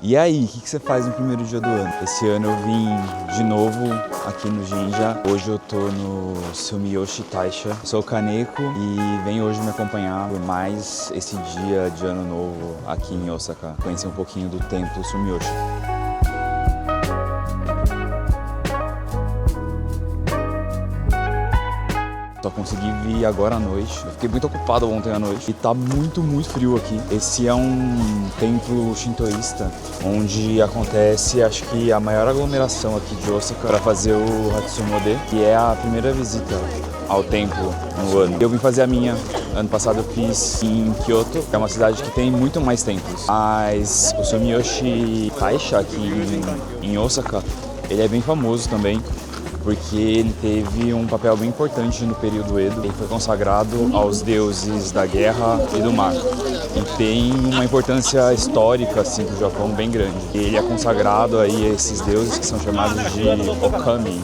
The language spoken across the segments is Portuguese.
E aí, o que você faz no primeiro dia do ano? Esse ano eu vim de novo aqui no Jinja. Hoje eu tô no Sumiyoshi Taisha. Sou Kaneko e venho hoje me acompanhar por mais esse dia de ano novo aqui em Osaka. Conhecer um pouquinho do templo Sumiyoshi. Só consegui vir agora à noite. Eu fiquei muito ocupado ontem à noite e tá muito frio aqui. Esse é um templo shintoísta onde acontece, acho que a maior aglomeração aqui de Osaka para fazer o Hatsumode, que é a primeira visita ao templo no ano. Eu vim fazer a minha. Ano passado eu fiz em Kyoto, que é uma cidade que tem muito mais templos. Mas o Sumiyoshi Taisha aqui em Osaka, ele é bem famoso também, porque ele teve um papel bem importante no período Edo. Ele foi consagrado aos deuses da guerra e do mar. E tem uma importância histórica assim, para o Japão bem grande. Ele é consagrado aí a esses deuses que são chamados de Okami,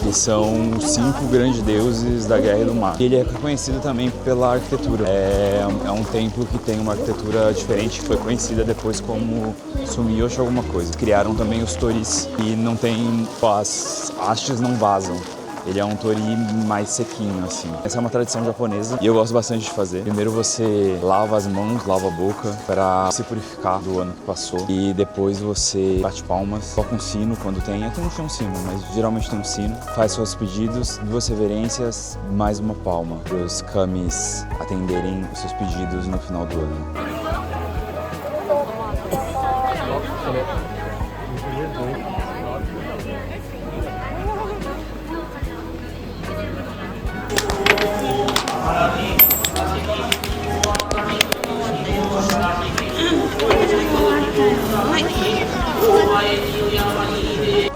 que são os 5 grandes deuses da guerra e do mar. Ele é conhecido também pela arquitetura. É um templo que tem uma arquitetura diferente, que foi conhecida depois como Sumiyoshi alguma coisa. Criaram também os toris e não tem, as hastes não vazam. Ele é um tori mais sequinho, assim. Essa é uma tradição japonesa e eu gosto bastante de fazer. Primeiro você lava as mãos, lava a boca para se purificar do ano que passou. E depois você bate palmas, toca um sino quando tem. Aqui não tem um sino, mas geralmente tem um sino. Faz seus pedidos, 2 reverências, mais uma palma. Para os kamis atenderem os seus pedidos no final do ano.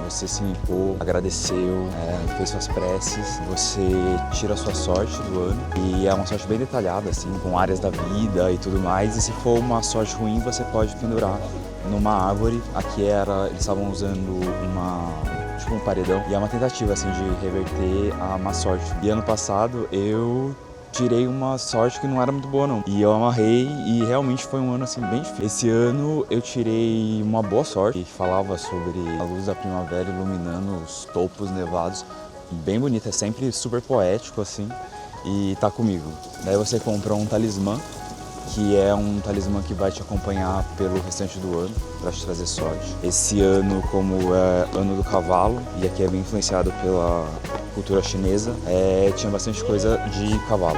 Você se limpou, agradeceu, fez suas preces, você tira a sua sorte do ano e é uma sorte bem detalhada, assim, com áreas da vida e tudo mais. E se for uma sorte ruim, você pode pendurar numa árvore. Aqui eles estavam usando um paredão e é uma tentativa assim de reverter a má sorte. E ano passado eu tirei uma sorte que não era muito boa não. E eu amarrei e realmente foi um ano assim bem difícil. Esse ano eu tirei uma boa sorte, que falava sobre a luz da primavera iluminando os topos nevados. Bem bonito, é sempre super poético assim e tá comigo. Daí você compra um talismã, que é um talismã que vai te acompanhar pelo restante do ano, para te trazer sorte. Esse ano, como é ano do cavalo, e aqui é bem influenciado pela cultura chinesa, tinha bastante coisa de cavalo.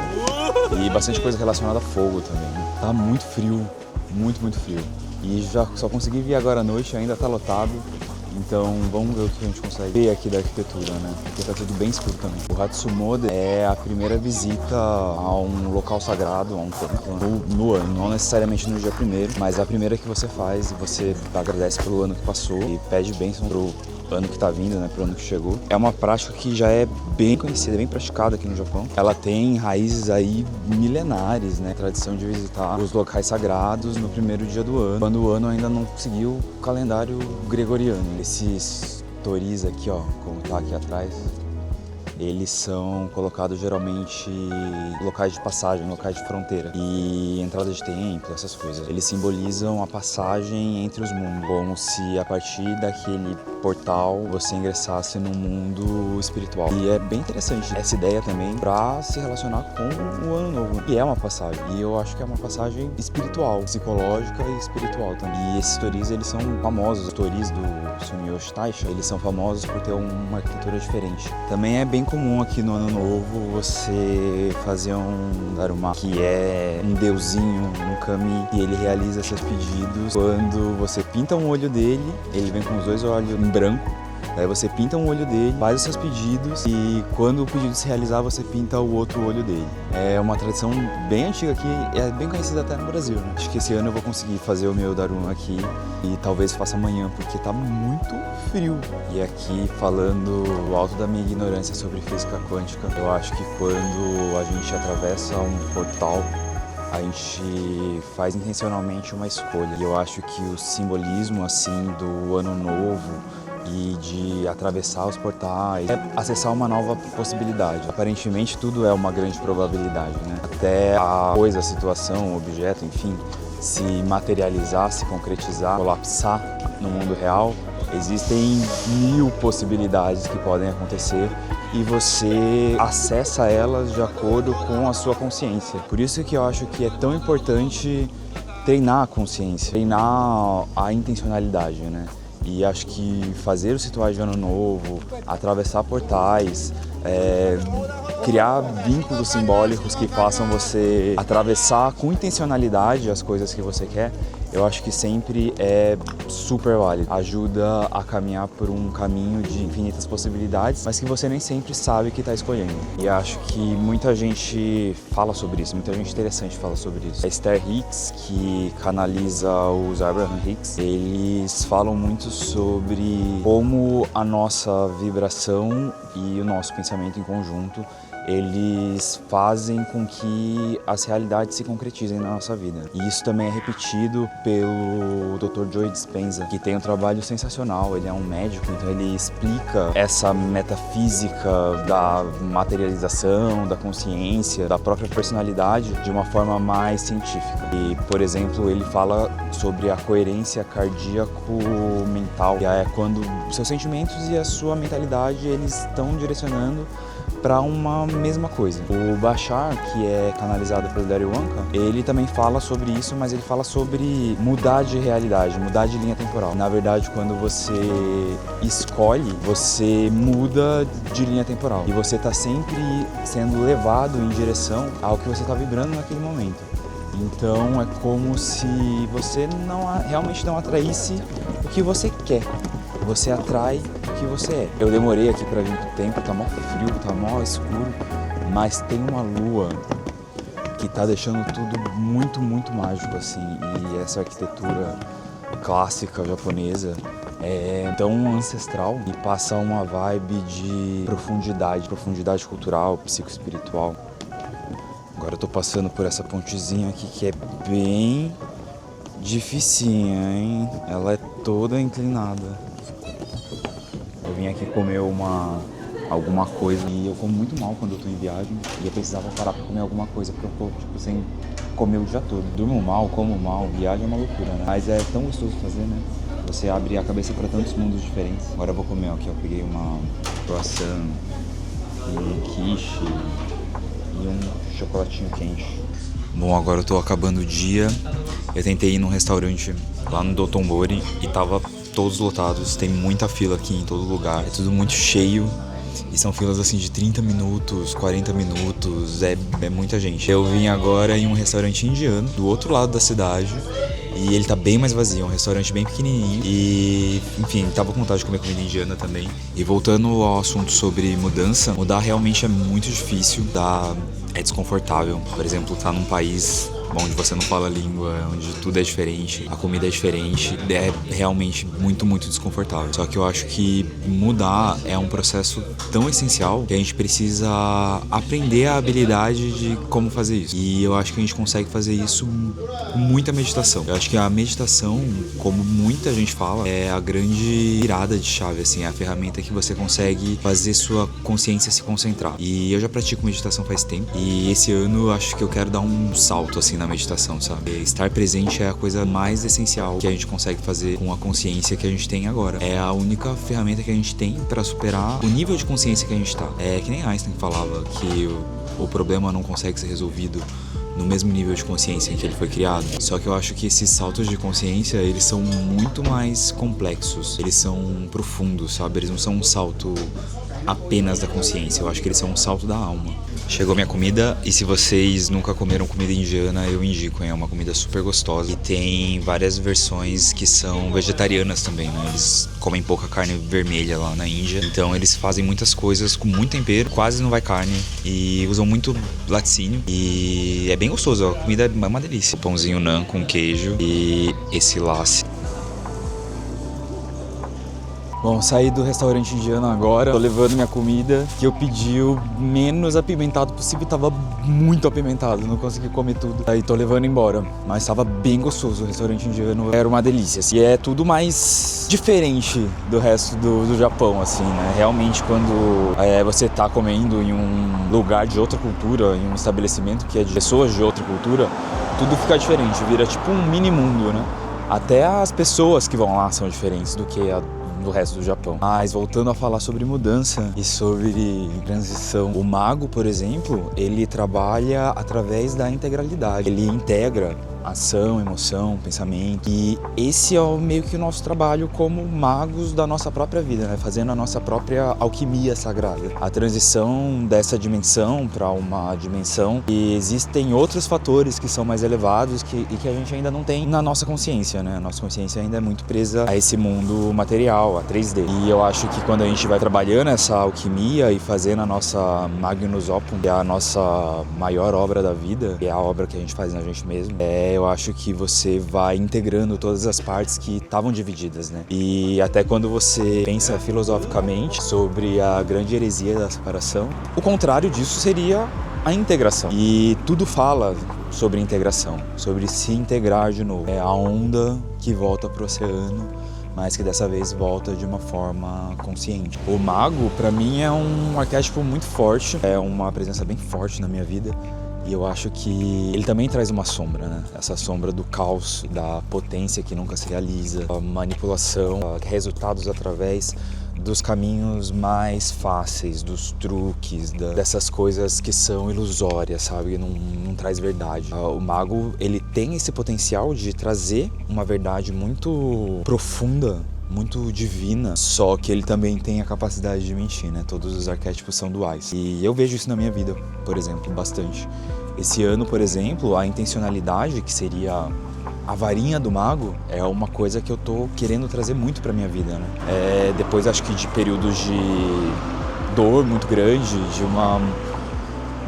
E bastante coisa relacionada a fogo também. Tá muito frio, muito frio. E já só consegui vir agora à noite, ainda tá lotado. Então vamos ver o que a gente consegue ver aqui da arquitetura, né? Porque tá tudo bem escuro também. O Hatsumode é a primeira visita a um local sagrado, a um templo no ano. Não necessariamente no dia primeiro, mas é a primeira que você faz e você agradece pelo ano que passou e pede bênção pro ano que tá vindo, né, pro ano que chegou. É uma prática que já é bem conhecida, bem praticada aqui no Japão. Ela tem raízes aí milenares, né, tradição de visitar os locais sagrados no primeiro dia do ano, quando o ano ainda não seguiu o calendário gregoriano. Esses toris aqui, ó, como tá aqui atrás, eles são colocados geralmente em locais de passagem, locais de fronteira e entrada de templo, essas coisas. Eles simbolizam a passagem entre os mundos, como se a partir daquele portal você ingressasse no mundo espiritual. E é bem interessante essa ideia também para se relacionar com o ano novo. E é uma passagem, e eu acho que é uma passagem espiritual, psicológica e espiritual também. E esses toris, eles são famosos, os toris do Sumiyoshi Taisha, eles são famosos por ter uma arquitetura diferente. Também é bem comum aqui no ano novo você fazer um daruma, que é um deusinho, um kami, e ele realiza seus pedidos. Quando você pinta um olho dele, ele vem com os 2 olhos em branco. Daí você pinta um olho dele, faz os seus pedidos e quando o pedido se realizar, você pinta o outro olho dele. É uma tradição bem antiga aqui, é bem conhecida até no Brasil, né? Acho que esse ano eu vou conseguir fazer o meu Daruma aqui e talvez faça amanhã, porque tá muito frio. E aqui, falando alto da minha ignorância sobre física quântica, eu acho que quando a gente atravessa um portal, a gente faz intencionalmente uma escolha. E eu acho que o simbolismo, assim, do ano novo e de atravessar os portais, acessar uma nova possibilidade. Aparentemente tudo é uma grande probabilidade, né? Até a coisa, a situação, o objeto, enfim, se materializar, se concretizar, colapsar no mundo real, existem 1000 possibilidades que podem acontecer e você acessa elas de acordo com a sua consciência. Por isso que eu acho que é tão importante treinar a consciência, treinar a intencionalidade, né? E acho que fazer os rituais de ano novo, atravessar portais, criar vínculos simbólicos que façam você atravessar com intencionalidade as coisas que você quer, eu acho que sempre é super válido. Ajuda a caminhar por um caminho de infinitas possibilidades, mas que você nem sempre sabe que está escolhendo. E acho que muita gente fala sobre isso, muita gente interessante fala sobre isso. A Esther Hicks, que canaliza os Abraham Hicks, eles falam muito sobre como a nossa vibração e o nosso pensamento em conjunto eles fazem com que as realidades se concretizem na nossa vida. E isso também é repetido pelo Dr. Joe Dispenza, que tem um trabalho sensacional. Ele é um médico, então ele explica essa metafísica da materialização, da consciência, da própria personalidade de uma forma mais científica. E, por exemplo, ele fala sobre a coerência cardíaco-mental, que é quando seus sentimentos e a sua mentalidade eles estão direcionando para uma mesma coisa. O Bashar, que é canalizado pelo Darryl Anka, ele também fala sobre isso, mas ele fala sobre mudar de realidade, mudar de linha temporal. Na verdade, quando você escolhe, você muda de linha temporal. E você está sempre sendo levado em direção ao que você está vibrando naquele momento. Então é como se você realmente não atraísse o que você quer. Você atrai o que você é. Eu demorei aqui pra vir pro templo, tá mó frio, tá mó escuro, mas tem uma lua que tá deixando tudo muito, muito mágico, assim. E essa arquitetura clássica japonesa é tão ancestral e passa uma vibe de profundidade cultural, psicoespiritual. Agora eu tô passando por essa pontezinha aqui que é bem dificinha, hein? Ela é toda inclinada. Eu vim aqui comer alguma coisa e eu como muito mal quando eu tô em viagem e eu precisava parar pra comer alguma coisa porque eu tô sem comer o dia todo. Durmo mal, como mal, viagem é uma loucura, né? Mas é tão gostoso fazer, né? Você abre a cabeça pra tantos mundos diferentes. Agora eu vou comer aqui, eu peguei uma croissant e um quiche e um chocolatinho quente. Bom, agora eu tô acabando o dia. Eu tentei ir num restaurante lá no Dotonbori e tava todos lotados, tem muita fila aqui em todo lugar, é tudo muito cheio e são filas assim de 30 minutos, 40 minutos, é muita gente. Eu vim agora em um restaurante indiano do outro lado da cidade e ele tá bem mais vazio, é um restaurante bem pequenininho e, enfim, tava com vontade de comer comida indiana também. E voltando ao assunto sobre mudança, mudar realmente é muito difícil, é desconfortável. Por exemplo, tá num país onde você não fala a língua, onde tudo é diferente, a comida é diferente, é realmente muito, muito desconfortável. Só que eu acho que mudar é um processo tão essencial que a gente precisa aprender a habilidade de como fazer isso. E eu acho que a gente consegue fazer isso com muita meditação. Eu acho que a meditação, como muita gente fala, é a grande virada de chave, assim, é a ferramenta que você consegue fazer sua consciência se concentrar. E eu já pratico meditação faz tempo e esse ano eu acho que eu quero dar um salto, assim, na meditação, sabe? Estar presente é a coisa mais essencial que a gente consegue fazer com a consciência que a gente tem agora. É a única ferramenta que a gente tem para superar o nível de consciência que a gente tá. É que nem Einstein falava que o problema não consegue ser resolvido no mesmo nível de consciência em que ele foi criado. Só que eu acho que esses saltos de consciência, eles são muito mais complexos, eles são profundos, sabe? Eles não são um salto apenas da consciência, eu acho que eles são um salto da alma. Chegou minha comida e se vocês nunca comeram comida indiana, eu indico, é uma comida super gostosa. E tem várias versões que são vegetarianas também, né? Eles comem pouca carne vermelha lá na Índia, então eles fazem muitas coisas com muito tempero, quase não vai carne e usam muito laticínio e é bem gostoso, a comida é uma delícia. Pãozinho naan com queijo e esse lassi. Bom, saí do restaurante indiano agora, tô levando minha comida, que eu pedi o menos apimentado possível, tava muito apimentado, não consegui comer tudo. Aí tô levando embora, mas tava bem gostoso, o restaurante indiano era uma delícia. E é tudo mais diferente do resto do Japão, assim, né? Realmente quando você tá comendo em um lugar de outra cultura, em um estabelecimento que é de pessoas de outra cultura, tudo fica diferente, vira tipo um mini mundo, né? Até as pessoas que vão lá são diferentes do que do resto do Japão. Mas voltando a falar sobre mudança e sobre transição, o mago, por exemplo, ele trabalha através da integralidade. Ele integra ação, emoção, pensamento. E esse é meio que o nosso trabalho como magos da nossa própria vida, né? Fazendo a nossa própria alquimia sagrada. A transição dessa dimensão para uma dimensão e existem outros fatores que são mais elevados e que a gente ainda não tem na nossa consciência, né? A nossa consciência ainda é muito presa a esse mundo material, a 3D. E eu acho que quando a gente vai trabalhando essa alquimia e fazendo a nossa Magnus Opus, que é a nossa maior obra da vida, que é a obra que a gente faz na gente mesmo, eu acho que você vai integrando todas as partes que estavam divididas, né? E até quando você pensa filosoficamente sobre a grande heresia da separação, o contrário disso seria a integração. E tudo fala sobre integração, sobre se integrar de novo. É a onda que volta pro oceano, mas que dessa vez volta de uma forma consciente. O mago, pra mim, é um arquétipo muito forte, é uma presença bem forte na minha vida. E eu acho que ele também traz uma sombra, né? Essa sombra do caos, da potência que nunca se realiza, a manipulação, resultados através dos caminhos mais fáceis, dos truques, dessas coisas que são ilusórias, sabe? Não traz verdade. O mago, ele tem esse potencial de trazer uma verdade muito profunda, muito divina, só que ele também tem a capacidade de mentir, né? Todos os arquétipos são duais. E eu vejo isso na minha vida, por exemplo, bastante. Esse ano, por exemplo, a intencionalidade, que seria a varinha do mago, é uma coisa que eu tô querendo trazer muito pra minha vida, né? Depois, acho que de períodos de dor muito grande, de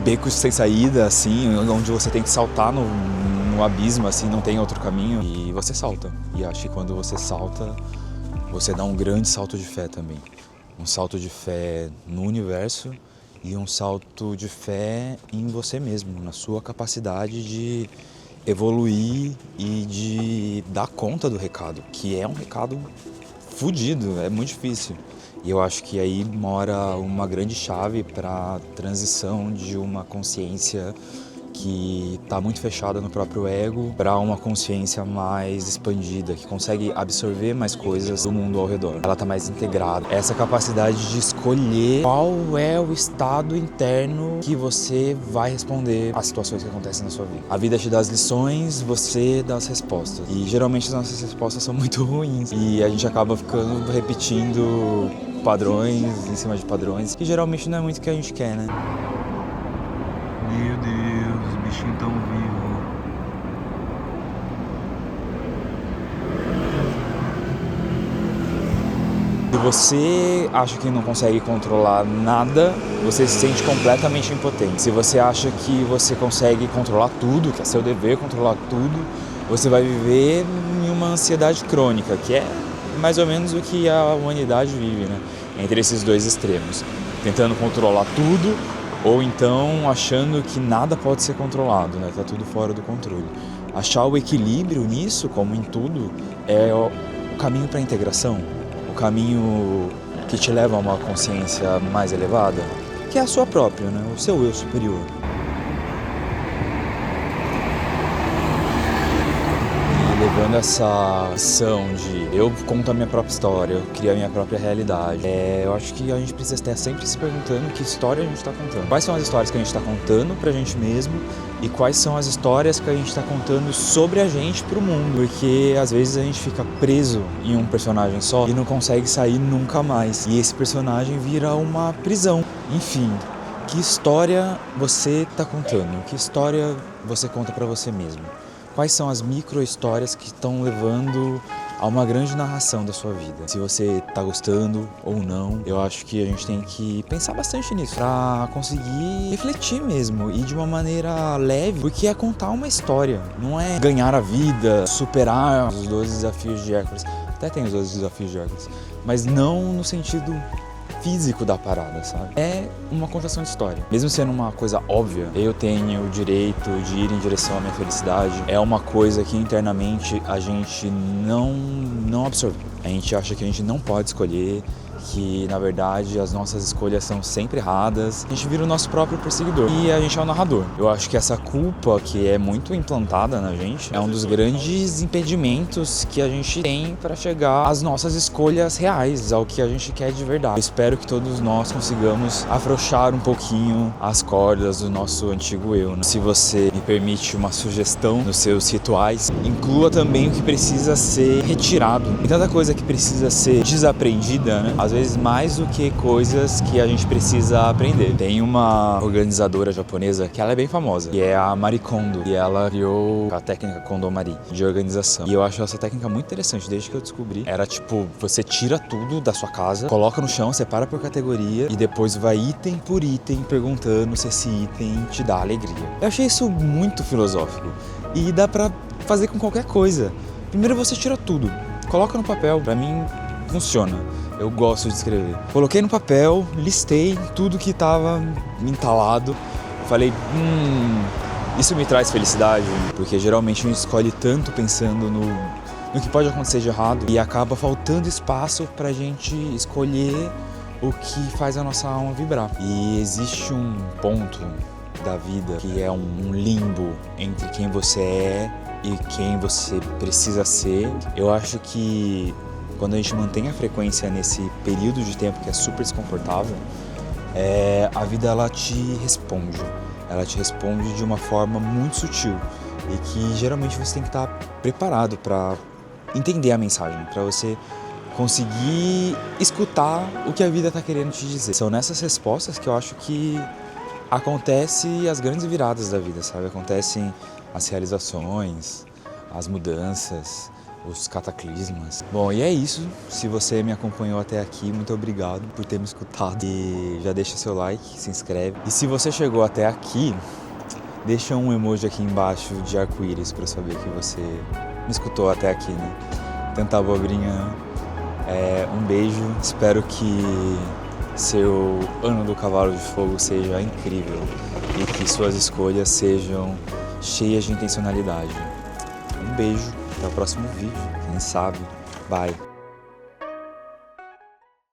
becos sem saída, assim, onde você tem que saltar no abismo, assim, não tem outro caminho, e você salta. E acho que quando você salta, você dá um grande salto de fé também. Um salto de fé no universo e um salto de fé em você mesmo, na sua capacidade de evoluir e de dar conta do recado, que é um recado fodido, é muito difícil. E eu acho que aí mora uma grande chave para a transição de uma consciência que está muito fechada no próprio ego para uma consciência mais expandida, que consegue absorver mais coisas do mundo ao redor. Ela está mais integrada. Essa capacidade de escolher qual é o estado interno que você vai responder às situações que acontecem na sua vida. A vida te dá as lições, você dá as respostas. E geralmente as nossas respostas são muito ruins. E a gente acaba ficando repetindo padrões em cima de padrões, que geralmente não é muito o que a gente quer, né? Meu Deus, os bichinhos tão vivos. Se você acha que não consegue controlar nada, você se sente completamente impotente. Se você acha que você consegue controlar tudo, que é seu dever controlar tudo, você vai viver em uma ansiedade crônica, que é mais ou menos o que a humanidade vive, né? Entre esses dois extremos. Tentando controlar tudo, ou então achando que nada pode ser controlado, né? Tá tudo fora do controle. Achar o equilíbrio nisso, como em tudo, é o caminho para a integração, o caminho que te leva a uma consciência mais elevada, que é a sua própria, né? O seu eu superior. Levando essa ação de eu conto a minha própria história, eu crio a minha própria realidade. Eu acho que a gente precisa estar sempre se perguntando que história a gente está contando. Quais são as histórias que a gente está contando pra gente mesmo e quais são as histórias que a gente está contando sobre a gente pro mundo. Porque às vezes a gente fica preso em um personagem só e não consegue sair nunca mais. E esse personagem vira uma prisão. Enfim, que história você está contando? Que história você conta pra você mesmo? Quais são as micro-histórias que estão levando a uma grande narração da sua vida? Se você está gostando ou não, eu acho que a gente tem que pensar bastante nisso para conseguir refletir mesmo e de uma maneira leve, porque é contar uma história, não é ganhar a vida, superar os 12 desafios de Hércules. Até tem os 12 desafios de Hércules, mas não no sentido físico da parada, sabe? É uma contação de história. Mesmo sendo uma coisa óbvia, eu tenho o direito de ir em direção à minha felicidade, é uma coisa que internamente a gente não absorve. A gente acha que a gente não pode escolher que na verdade as nossas escolhas são sempre erradas. A gente vira o nosso próprio perseguidor e a gente é o narrador. Eu acho que essa culpa que é muito implantada na gente é um dos grandes impedimentos que a gente tem para chegar às nossas escolhas reais, ao que a gente quer de verdade. Eu espero que todos nós consigamos afrouxar um pouquinho as cordas do nosso antigo eu, né? Se você me permite uma sugestão nos seus rituais, inclua também o que precisa ser retirado. Tem tanta coisa que precisa ser desaprendida, né? Às vezes mais do que coisas que a gente precisa aprender. Tem uma organizadora japonesa que ela é bem famosa, que é a Marie Kondo, e ela criou a técnica Kondomari de organização. E eu acho essa técnica muito interessante, desde que eu descobri. Era tipo, você tira tudo da sua casa, coloca no chão, separa por categoria e depois vai item por item perguntando se esse item te dá alegria. Eu achei isso muito filosófico e dá pra fazer com qualquer coisa. Primeiro você tira tudo, coloca no papel. Pra mim funciona. Eu gosto de escrever. Coloquei no papel, listei tudo que estava entalado. Falei, isso me traz felicidade, porque geralmente a gente escolhe tanto pensando no que pode acontecer de errado e acaba faltando espaço pra gente escolher o que faz a nossa alma vibrar. E existe um ponto da vida que é um limbo entre quem você é e quem você precisa ser. Eu acho que quando a gente mantém a frequência nesse período de tempo que é super desconfortável, a vida ela te responde. Ela te responde de uma forma muito sutil e que geralmente você tem que estar preparado para entender a mensagem, para você conseguir escutar o que a vida está querendo te dizer. São nessas respostas que eu acho que acontecem as grandes viradas da vida, sabe? Acontecem as realizações, as mudanças, os cataclismas. Bom, e é isso. Se você me acompanhou até aqui, muito obrigado por ter me escutado. E já deixa seu like, se inscreve. E se você chegou até aqui, deixa um emoji aqui embaixo de arco-íris para eu saber que você me escutou até aqui, né? Tanta abobrinha, né? Um beijo. Espero que seu ano do Cavalo de Fogo seja incrível e que suas escolhas sejam cheias de intencionalidade. Um beijo. Até o próximo vídeo, quem sabe. Bye.